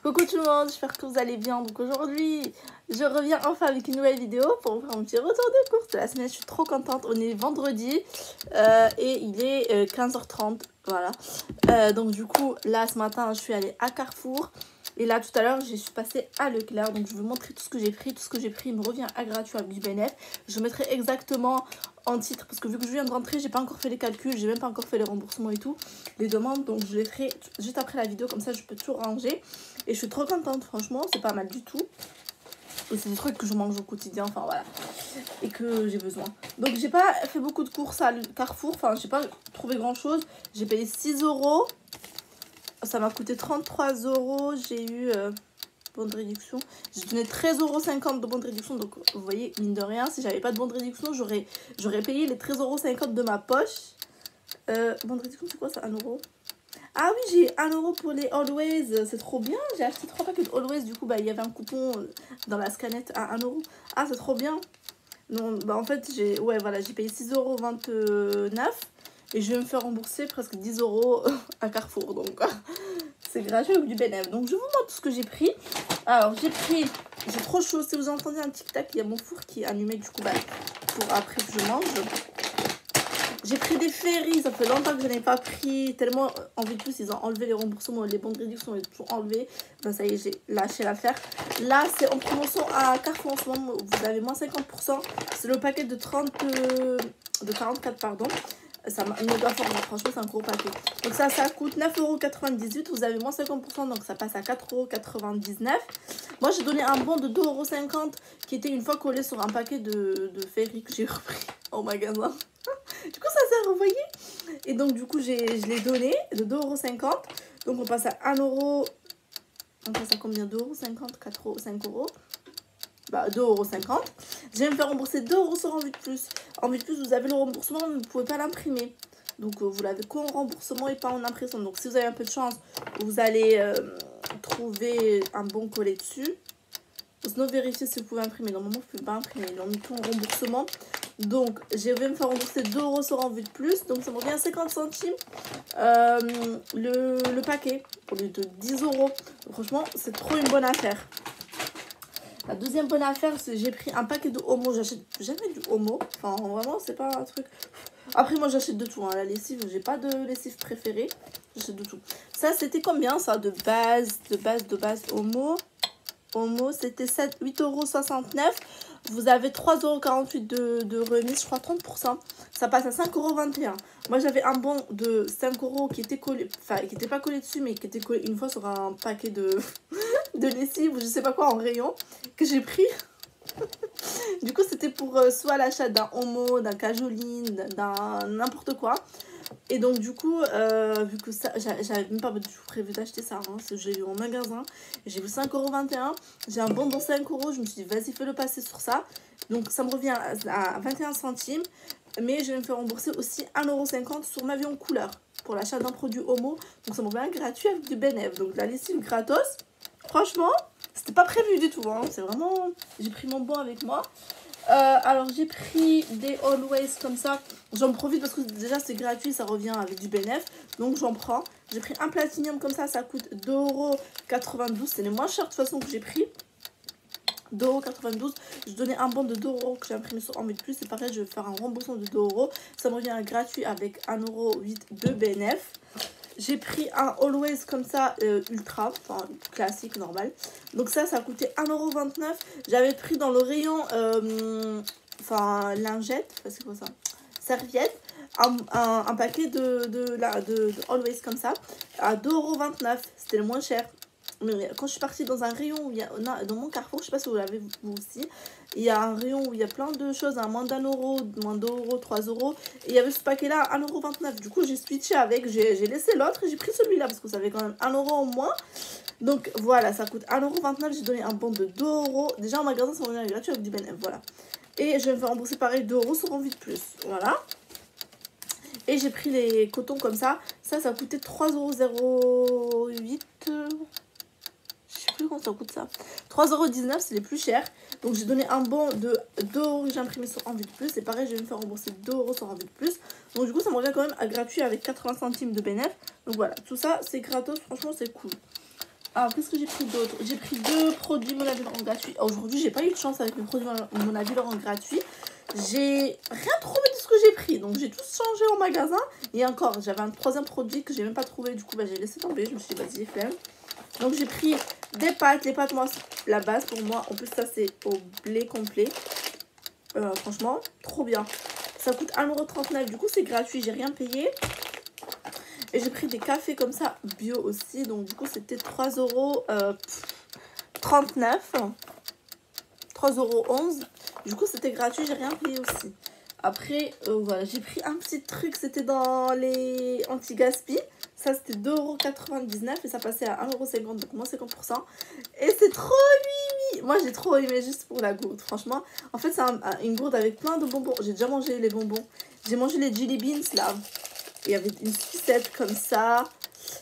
Coucou tout le monde, j'espère que vous allez bien. Donc aujourd'hui, je reviens enfin avec une nouvelle vidéo pour vous faire un petit retour de course de la semaine. Je suis trop contente, on est vendredi et il est 15h30, voilà. Donc du coup, là ce matin, je suis allée à Carrefour. Et là tout à l'heure, je suis passée à Leclerc. Donc je vais vous montrer tout ce que j'ai pris. Tout ce que j'ai pris me revient à gratuit avec du bénéfice. Je mettrai exactement en titre parce que vu que je viens de rentrer, j'ai pas encore fait les calculs, j'ai même pas encore fait les remboursements et tout, les demandes. Donc je les ferai juste après la vidéo, comme ça je peux tout ranger. Et je suis trop contente, franchement, c'est pas mal du tout. Et c'est des trucs que je mange au quotidien, enfin voilà. Et que j'ai besoin. Donc j'ai pas fait beaucoup de courses à Carrefour, enfin j'ai pas trouvé grand chose. J'ai payé 6 €. Ça m'a coûté 33 €. J'ai eu bon de réduction. J'ai donné 13,50 € de bon de réduction. Donc vous voyez, mine de rien, si j'avais pas de bon de réduction, j'aurais payé les 13,50 € de ma poche. Bon de réduction, c'est quoi ça, 1 €? Ah oui, j'ai 1 € pour les Always, c'est trop bien. J'ai acheté 3 paquets de Always, du coup, bah, il y avait un coupon dans la scanette à 1 €. Ah, c'est trop bien. Non, bah, en fait, j'ai payé 6,29 € et je vais me faire rembourser presque 10 € à Carrefour. Donc, c'est gratuit avec du bénéfice. Donc, je vous montre tout ce que j'ai pris. Alors, j'ai trop chaud. Si vous entendez un tic-tac, il y a mon four qui est allumé, du coup, bah, pour après que je mange. J'ai pris des ferries, ça fait longtemps que je n'ai pas pris, tellement envie de plus, ils ont enlevé les remboursements, les bons de réduction, ils ont tout enlevé. Ben ça y est, j'ai lâché l'affaire. Là, c'est en promotion à Carrefour en ce moment, vous avez moins 50%. C'est le paquet de 44, pardon. Ça m'a une méga forme, franchement, c'est un gros paquet. Donc ça coûte 9,98 €, vous avez moins 50%, donc ça passe à 4,99 €. Moi, j'ai donné un bon de 2,50 € qui était une fois collé sur un paquet de ferries que j'ai repris au magasin. Du coup, ça s'est renvoyé. Et donc, du coup, je l'ai donné de 2,50 €. Donc, on passe à 1 €. On passe à combien? 2,50 €, 4 €, 5 €. Bah, 2,50 €. Je vais me faire rembourser 2 € sur Envie de Plus. Envie de Plus, vous avez le remboursement, mais vous ne pouvez pas l'imprimer. Donc, vous l'avez qu'en remboursement et pas en impression. Donc, si vous avez un peu de chance, vous allez trouver un bon collé dessus. Sinon, vérifiez si vous pouvez imprimer. Normalement, vous ne pouvez pas imprimer. Ils l'ont mis tout en remboursement. Donc, je vais me faire rembourser 2 € sur Envie de Plus. Donc, ça me revient à 50 centimes le paquet au lieu de 10 €. Franchement, c'est trop une bonne affaire. La deuxième bonne affaire, c'est que j'ai pris un paquet de Omo. J'achète jamais du Omo. Enfin, vraiment, c'est pas un truc. Après, moi, j'achète de tout. Hein. La lessive, j'ai pas de lessive préférée. J'achète de tout. Ça, c'était combien, ça, de base Omo? Omo, c'était 8,69 €. Vous avez 3,48 € de remise, je crois 30%. Ça passe à 5,21 €. Moi, j'avais un bon de 5 € qui était collé, enfin, qui n'était pas collé dessus, mais qui était collé une fois sur un paquet de lessive ou je sais pas quoi en rayon que j'ai pris. Du coup, c'était pour soit l'achat d'un Omo, d'un Cajoline, d'un n'importe quoi. Et donc du coup, vu que ça, j'avais même pas du tout prévu d'acheter ça, hein, je l'ai eu en magasin, j'ai vu 5,21 €, j'ai un bon dans 5 €, je me suis dit vas-y fais-le passer sur ça. Donc ça me revient à 21 centimes, mais je vais me faire rembourser aussi 1,50 € sur ma vie en couleur pour l'achat d'un produit Omo. Donc ça me revient gratuit avec du bénéfice, donc la lessive gratos. Franchement, c'était pas prévu du tout, hein, c'est vraiment, j'ai pris mon bon avec moi. Alors j'ai pris des Always comme ça, j'en profite parce que déjà c'est gratuit, ça revient avec du bénéfice, donc j'en prends. J'ai pris un platinium comme ça coûte 2,92 €, c'est les moins chers de toute façon que j'ai pris. 2,92 €. Je donnais un bon de 2 € que j'ai imprimé sur Envie de Plus, c'est pareil, je vais faire un remboursement de 2 €. Ça me revient gratuit avec 1,08 € de bénéfice. J'ai pris un Always comme ça, ultra, enfin classique, normal. Donc ça coûtait 1,29 €. J'avais pris dans le rayon, lingette, c'est quoi ça? Serviette, un paquet de Always comme ça, à 2,29 €. C'était le moins cher. Mais quand je suis partie dans un rayon où il y a, dans mon Carrefour, je sais pas si vous l'avez vous aussi, il y a un rayon où il y a plein de choses à moins d'1 €, moins 2 €, 3 €. Et il y avait ce paquet-là à 1,29 €. Du coup, j'ai switché avec, j'ai laissé l'autre et j'ai pris celui-là parce que ça avait quand même 1 € en moins. Donc voilà, ça coûte 1,29 €. J'ai donné un bon de 2 €. Déjà en magasin, ça revient gratuit avec du bénéfice. Voilà. Et je vais me faire rembourser pareil 2 € sur Envie de Plus. Voilà. Et j'ai pris les cotons comme ça. Ça coûtait 3,08 €. Plus quand ça coûte ça, 3,19 €, c'est les plus chers. Donc j'ai donné un bon de 2 € que j'ai imprimé sur Envie de Plus. C'est pareil, je vais me faire rembourser 2 € sur Envie de Plus. Donc du coup ça me revient quand même à gratuit avec 80 centimes de bénéfice. Donc voilà, tout ça c'est gratos, franchement c'est cool. Alors, qu'est-ce que j'ai pris d'autre? J'ai pris 2 produits Mon Avis Laurent gratuits. Aujourd'hui, j'ai pas eu de chance avec mes produits Mon Avis Laurent gratuits. J'ai rien trouvé de ce que j'ai pris. Donc, j'ai tout changé en magasin. Et encore, j'avais un 3e produit que j'ai même pas trouvé. Du coup, bah, j'ai laissé tomber. Je me suis dit, vas-y, flemme. Donc, j'ai pris des pâtes. Les pâtes, moi, la base pour moi. En plus, ça, c'est au blé complet. Franchement, trop bien. Ça coûte 1,39 €. Du coup, c'est gratuit. J'ai rien payé. Et j'ai pris des cafés comme ça, bio aussi. Donc, du coup, c'était 3,39 €. 3,11 €. Du coup, c'était gratuit. J'ai rien payé aussi. Après, voilà. J'ai pris un petit truc. C'était dans les anti-gaspi. Ça, c'était 2,99 € et ça passait à 1,50 €. Donc, moins 50%. Et c'est trop mimi. Moi, j'ai trop aimé juste pour la gourde. Franchement, en fait, c'est une gourde avec plein de bonbons. J'ai déjà mangé les bonbons. J'ai mangé les jelly beans, là. Il y avait une sucette comme ça.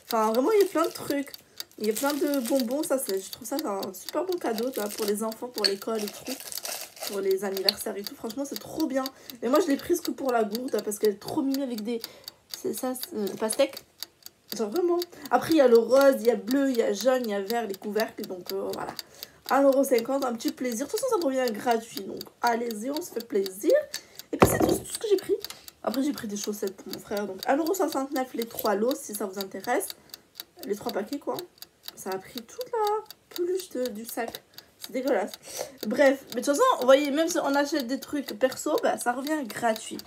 Enfin, vraiment, il y a plein de trucs. Il y a plein de bonbons. Ça, je trouve ça un super bon cadeau là, pour les enfants, pour l'école et tout. Pour les anniversaires et tout. Franchement, c'est trop bien. Mais moi, je l'ai prise que pour la gourde parce qu'elle est trop mimi avec des... C'est ça, des pastèques. Genre vraiment. Après, il y a le rose, il y a bleu, il y a jaune, il y a vert, les couvercles. Donc, voilà. 1,50 €, un petit plaisir. De toute façon, ça me revient gratuit. Donc, allez-y, on se fait plaisir. Et puis, c'est tout ce que j'ai pris. Après, j'ai pris des chaussettes pour mon frère. Donc, 1,69 € les 3 lots, si ça vous intéresse. Les 3 paquets, quoi. Ça a pris toute la peluche du sac. C'est dégueulasse. Bref, mais de toute façon, vous voyez, même si on achète des trucs perso, bah, ça revient gratuit.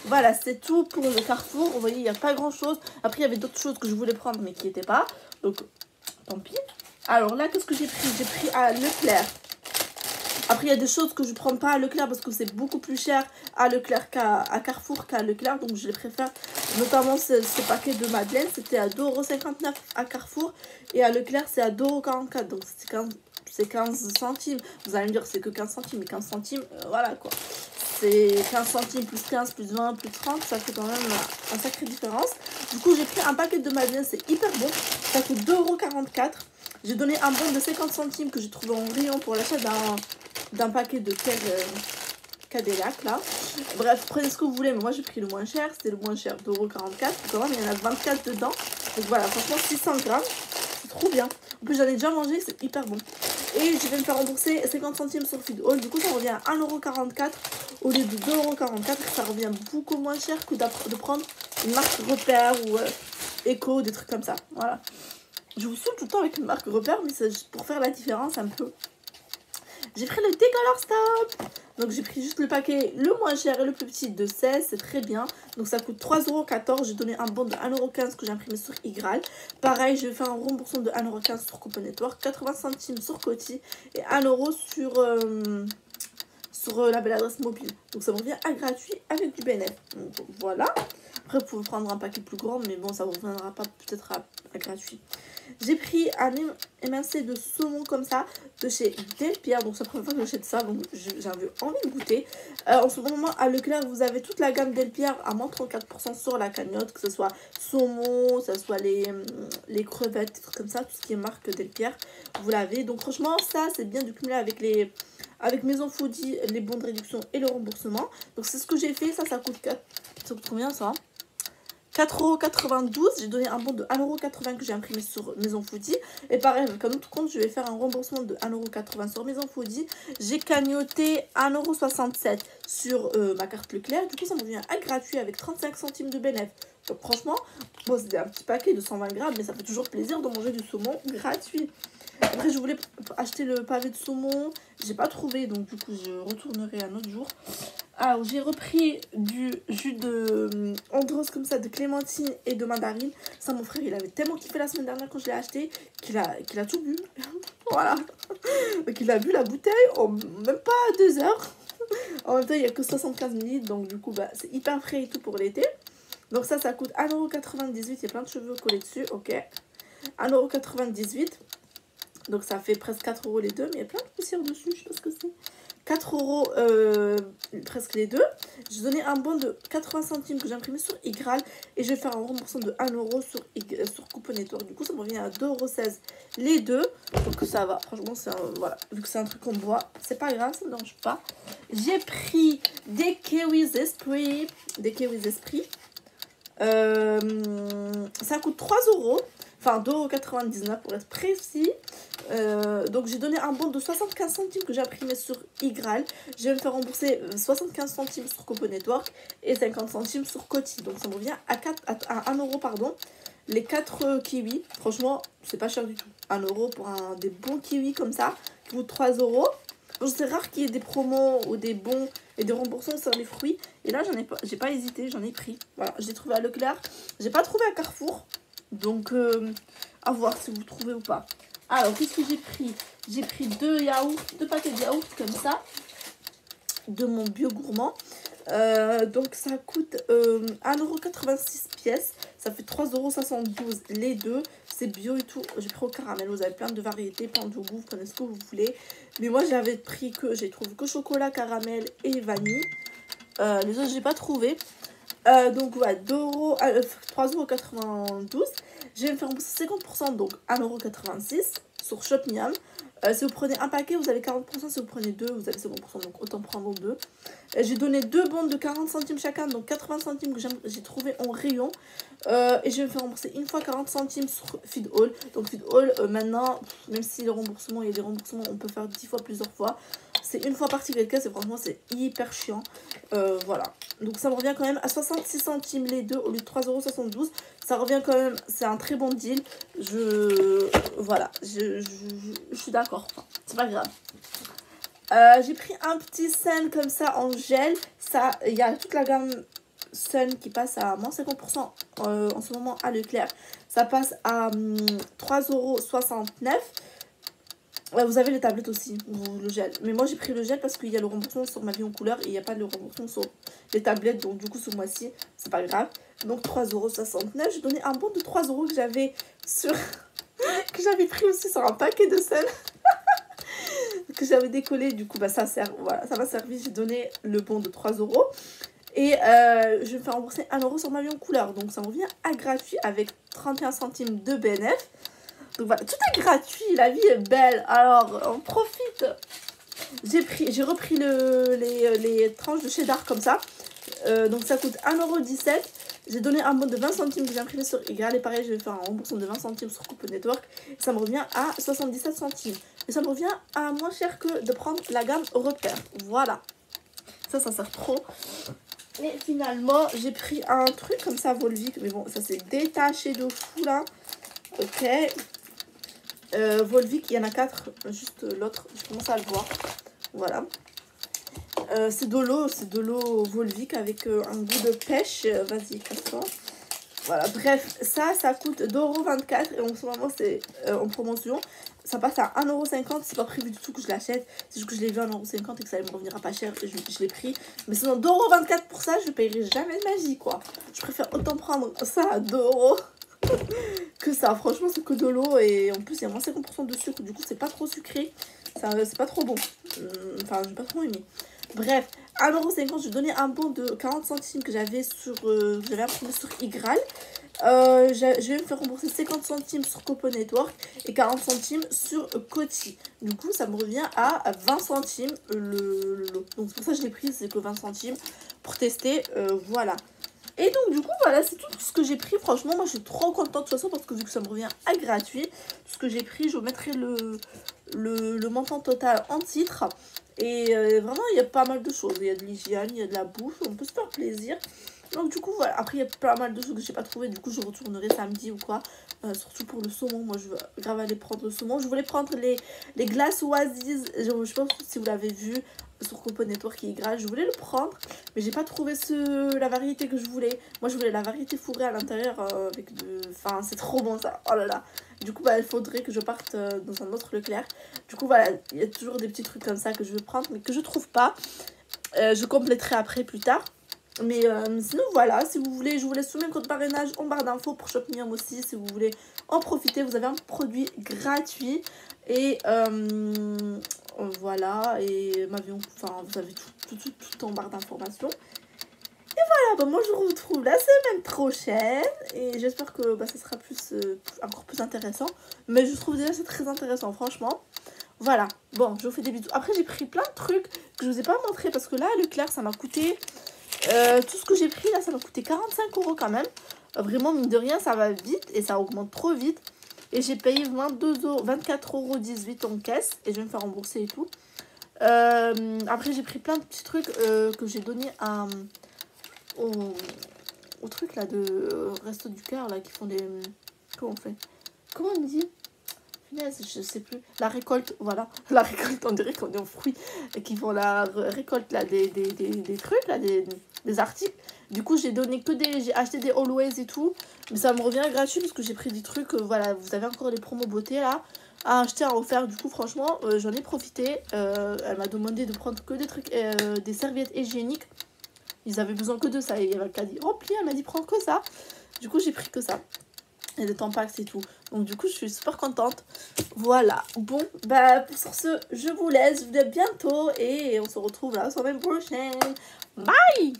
Voilà, c'est tout pour le Carrefour. Vous voyez, il n'y a pas grand-chose. Après, il y avait d'autres choses que je voulais prendre, mais qui n'étaient pas. Donc, tant pis. Alors là, qu'est-ce que j'ai pris? J'ai pris à Leclerc. Après, il y a des choses que je ne prends pas à Leclerc parce que c'est beaucoup plus cher à Leclerc à Carrefour qu'à Leclerc. Donc, je les préfère. Notamment, ce paquet de Madeleine, c'était à 2,59 € à Carrefour. Et à Leclerc, c'est à 2,44 €. Donc, c'est 15 centimes. Vous allez me dire, c'est que 15 centimes. Mais 15 centimes, voilà quoi. C'est 15 centimes plus 15, plus 20, plus 30. Ça fait quand même une sacrée différence. Du coup, j'ai pris un paquet de Madeleine. C'est hyper bon. Ça coûte 2,44 €. J'ai donné un bon de 50 centimes que j'ai trouvé en rayon pour l'achat d'un paquet de Cadillac là. Bref, prenez ce que vous voulez, mais moi j'ai pris le moins cher. C'était le moins cher, 2,44 €. Quand même, il y en a 24 dedans. Donc voilà, franchement, 600 grammes. C'est trop bien. En plus, j'en ai déjà mangé, c'est hyper bon. Et je vais me faire rembourser 50 centimes sur Feedall. Du coup, ça revient à 1,44 € au lieu de 2,44 €. Ça revient beaucoup moins cher que de prendre une marque Repère ou Echo, des trucs comme ça. Voilà. Je vous saoule tout le temps avec une marque Repère, mais c'est juste pour faire la différence un peu. J'ai pris le Décolor Stop. Donc j'ai pris juste le paquet le moins cher et le plus petit de 16. C'est très bien. Donc ça coûte 3,14 €. J'ai donné un bon de 1,15 € que j'ai imprimé sur Igral. Pareil, je vais faire un remboursement de 1,15 € sur Coupon Network, 80 centimes sur Coty et 1 € sur la belle adresse mobile. Donc ça me revient à gratuit avec du BNF. Donc voilà. Après, vous pouvez prendre un paquet plus grand, mais bon, ça vous reviendra pas peut-être à gratuit. J'ai pris un émincé de saumon comme ça de chez Delpierre. Donc c'est la première fois que j'achète ça, donc j'avais envie de goûter. En ce moment à Leclerc, vous avez toute la gamme Delpierre à moins 34% sur la cagnotte, que ce soit saumon, que ce soit les crevettes, des trucs comme ça, tout ce qui est marque Delpierre, vous l'avez. Donc franchement, ça c'est bien de cumuler avec Maison Foodie, les bons de réduction et le remboursement. Donc c'est ce que j'ai fait. Ça coûte 4. Ça coûte combien ça? 4,92 €. J'ai donné un bon de 1,80 € que j'ai imprimé sur Maison Foodie. Et pareil, avec un autre compte, je vais faire un remboursement de 1,80 € sur Maison Foodie. J'ai cagnoté 1,67 € sur ma carte Leclerc. Du coup, ça me revient à gratuit avec 35 centimes de bénéfice. Donc franchement, bon, c'était un petit paquet de 120 grammes, mais ça fait toujours plaisir de manger du saumon gratuit. Après, je voulais acheter le pavé de saumon. J'ai pas trouvé, donc du coup, je retournerai un autre jour. Alors, j'ai repris du jus de Andros comme ça, de clémentine et de mandarine. Ça, mon frère, il avait tellement kiffé la semaine dernière quand je l'ai acheté qu'il a tout bu. Voilà. Donc, il a bu la bouteille en même pas 2 heures. En même temps, il n'y a que 75 ml. Donc, du coup, bah, c'est hyper frais et tout pour l'été. Donc, ça coûte 1,98 €. Il y a plein de cheveux collés dessus. Ok. 1,98 €. Donc ça fait presque 4 € les deux, mais il y a plein de poussière dessus, je sais pas ce que c'est. 4 € presque les deux. J'ai donné un bon de 80 centimes que j'ai imprimé sur Igral et je vais faire un remboursement de 1 € sur Coupon Network. Du coup, ça me revient à 2,16 € les deux. Donc ça va, franchement, voilà. Vu que c'est un truc qu'on boit, c'est pas grave, ça me dérange pas. J'ai pris des Kiwis Esprit. Ça coûte 3 €. Enfin 2,99 € pour être précis. Donc j'ai donné un bon de 75 centimes que j'ai imprimé sur Igral. Je vais me faire rembourser 75 centimes sur Copo Network et 50 centimes sur Coty. Donc ça me revient à 1 € pardon. Les 4 kiwis, franchement, c'est pas cher du tout. 1 € pour des bons kiwis comme ça, qui coûtent 3 €. Donc c'est rare qu'il y ait des promos ou des bons et des remboursements sur les fruits. Et là, j'ai pas hésité, j'en ai pris. Voilà, je l'ai trouvé à Leclerc. J'ai pas trouvé à Carrefour. Donc, à voir si vous trouvez ou pas. Alors, qu'est-ce que j'ai pris? J'ai pris 2 paquets de yaourts comme ça. De mon bio gourmand. Donc ça coûte 1,86 € pièce. Ça fait 3,72 € les deux. C'est bio et tout. J'ai pris au caramel. Vous avez plein de variétés, plein de goûts. Vous prenez ce que vous voulez. Mais moi j'ai trouvé que chocolat, caramel et vanille. Les autres j'ai pas trouvé. Donc voilà, 3,92 €. Je vais me faire rembourser 50%, donc 1,86 € sur Shopmium. Si vous prenez un paquet, vous avez 40%. Si vous prenez deux, vous avez 50%. Donc autant prendre deux. J'ai donné 2 bons de 40 centimes chacun. Donc 80 centimes que j'ai trouvé en rayon. Et je vais me faire rembourser une fois 40 centimes sur Feedall. Donc Feedall, maintenant, même si le remboursement, il y a des remboursements, on peut faire 10 fois plusieurs fois. C'est une fois partie quelqu'un, franchement c'est hyper chiant. Voilà. Donc ça me revient quand même à 66 centimes les deux au lieu de 3,72 €. Ça revient quand même, c'est un très bon deal. Voilà, je suis d'accord. Enfin, c'est pas grave. J'ai pris un petit Sun comme ça en gel. Ça, il y a toute la gamme Sun qui passe à moins 50% en ce moment à Leclerc. Ça passe à 3,69 €. Vous avez les tablettes aussi, le gel. Mais moi j'ai pris le gel parce qu'il y a le remboursement sur ma vie en couleur et il n'y a pas de remboursement sur les tablettes. Donc du coup ce mois-ci, c'est pas grave. Donc 3,69 €. J'ai donné un bon de 3 € que j'avais sur... que j'avais pris aussi sur un paquet de sel. Que j'avais décollé. Du coup bah ça sert, voilà, ça m'a servi. J'ai donné le bon de 3 €. Et je vais me faire rembourser 1 € sur ma vie en couleur. Donc ça me revient à gratuit avec 31 centimes de BNF. Donc voilà, tout est gratuit, la vie est belle, alors on profite. J'ai repris les tranches de cheddar comme ça. Donc ça coûte 1,17 €. J'ai donné un bon de 20 centimes que j'ai imprimé sur Igral. Et pareil, je vais faire un remboursement de 20 centimes sur Copo Network. Ça me revient à 77 centimes. Et ça me revient à moins cher que de prendre la gamme Repère. Voilà. Ça sert trop. Et finalement, j'ai pris un truc comme ça, Volvic. Mais bon, ça s'est détaché de fou là. Ok. Volvic, il y en a 4, juste l'autre, je commence à le voir. Voilà. C'est de l'eau Volvic avec un goût de pêche. Vas-y, casse-toi. Voilà, bref, ça coûte 2,24 € et en ce moment c'est en promotion. Ça passe à 1,50 €, c'est pas prévu du tout que je l'achète. C'est juste que je l'ai vu à 1,50 € et que ça allait me revenir à pas cher et je l'ai pris. Mais sinon 2,24 € pour ça, je paierai jamais de ma vie quoi. Je préfère autant prendre ça à 2 € que ça. Franchement c'est que de l'eau et en plus il y a moins 50% de sucre. Du coup c'est pas trop sucré, c'est pas trop bon. Enfin j'ai pas trop aimé. Bref, 1,50 €, je donnais un bon de 40 centimes que j'avais imprimé sur Igral. Je vais me faire rembourser 50 centimes sur Copo Network et 40 centimes sur Coty. Du coup, ça me revient à 20 centimes le lot. Donc, c'est pour ça que je l'ai pris, c'est que 20 centimes pour tester. Voilà. Et donc, du coup, voilà, c'est tout ce que j'ai pris. Franchement, moi, je suis trop contente de toute façon parce que vu que ça me revient à gratuit, tout ce que j'ai pris, je vous mettrai le montant total en titre. Et vraiment, il y a pas mal de choses. Il y a de l'hygiène, il y a de la bouffe, on peut se faire plaisir. Donc du coup, voilà. Après, il y a pas mal de choses que j'ai pas trouvé. Du coup, je retournerai samedi ou quoi. Surtout pour le saumon. Moi, je veux grave aller prendre le saumon. Je voulais prendre les glaces Oasis. Je sais pas si vous l'avez vu sur Copo Network qui est grave. Je voulais le prendre. Mais j'ai pas trouvé la variété que je voulais. Moi, je voulais la variété fourrée à l'intérieur. Enfin, c'est trop bon ça. Oh là là. Du coup, bah, il faudrait que je parte dans un autre Leclerc. Du coup, voilà. Il y a toujours des petits trucs comme ça que je veux prendre. Mais que je trouve pas. Je compléterai après plus tard. Mais sinon voilà, si vous voulez, je vous laisse soumettre le code parrainage en barre d'infos pour Shopmium aussi. Si vous voulez en profiter, vous avez un produit gratuit. Et voilà, et vous avez tout en barre d'informations. Et voilà, bah, moi je vous retrouve la semaine prochaine. Et j'espère que ça sera encore plus intéressant. Mais je trouve déjà c'est très intéressant, franchement. Voilà, bon, je vous fais des bisous. Après j'ai pris plein de trucs que je vous ai pas montré parce que là, à Leclerc, ça m'a coûté... tout ce que j'ai pris là, ça m'a coûté 45 € quand même. Vraiment, mine de rien, ça va vite et ça augmente trop vite. Et j'ai payé 24,18 € en caisse. Et je vais me faire rembourser et tout. Après, j'ai pris plein de petits trucs que j'ai donné au truc là de Resto du Cœur là qui font des... Comment on fait? Comment on dit? Punaise, je sais plus. La récolte, voilà. La récolte, on dirait qu'on est aux fruits. Et qui font la récolte là des trucs là, des articles. Du coup, j'ai donné que des... J'ai acheté des Always et tout. Mais ça me revient gratuit parce que j'ai pris des trucs... voilà, vous avez encore les promos beauté là. À acheter, à offert. Du coup, franchement, j'en ai profité. Elle m'a demandé de prendre que des trucs... des serviettes hygiéniques. Ils avaient besoin que de ça. Et il y avait un caddie rempli. Elle m'a dit, prends que ça. Du coup, j'ai pris que ça. Et des Tampax et tout. Donc du coup, je suis super contente. Voilà. Bon, bah sur ce, je vous laisse. Je vous dis à bientôt. Et on se retrouve la semaine prochaine. Bye!